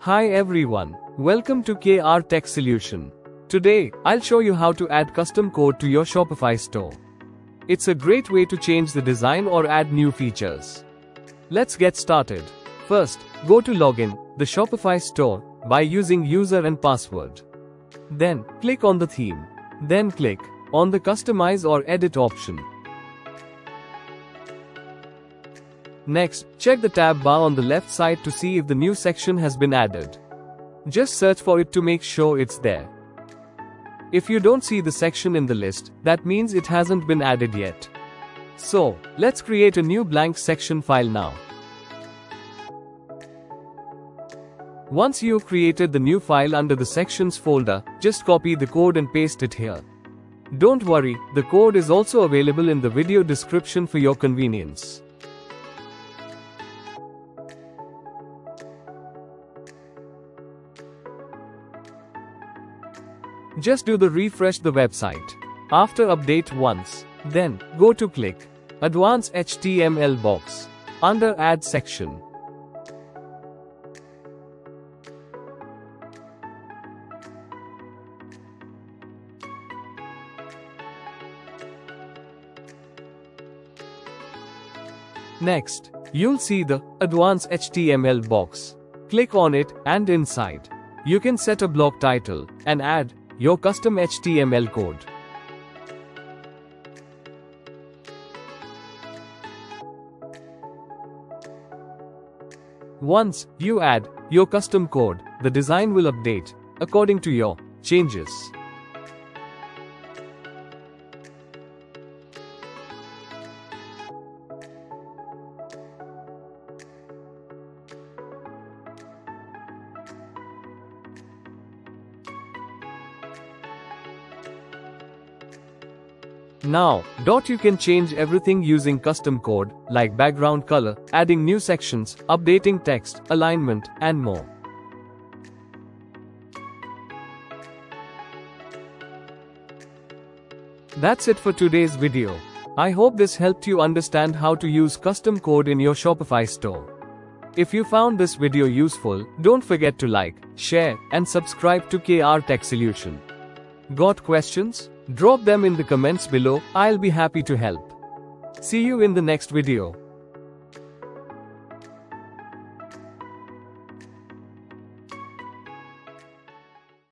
Hi everyone, welcome to KRTechSolution. Today, I'll show you how to add custom code to your Shopify store. It's a great way to change the design or add new features. Let's get started. First, go to Login, the Shopify store, by using user and password. Then, click on the theme. Then click on the Customize or Edit option. Next, check the tab bar on the left side to see if the new section has been added. Just search for it to make sure it's there. If you don't see the section in the list, that means it hasn't been added yet. So, let's create a new blank section file now. Once you've created the new file under the Sections folder, just copy the code and paste it here. Don't worry, the code is also available in the video description for your convenience. Just do the refresh the website. After update once, then go to click Advanced HTML box under Add section. Next, you'll see the Advanced HTML box. Click on it, and inside, you can set a block title and add your custom HTML code. Once you add your custom code, the design will update according to your changes. Now, you can change everything using custom code, like background color, adding new sections, updating text, alignment, and more. That's it for today's video. I hope this helped you understand how to use custom code in your Shopify store. If you found this video useful, don't forget to like, share, and subscribe to KRTechSolution. Got questions? Drop them in the comments below, I'll be happy to help. See you in the next video.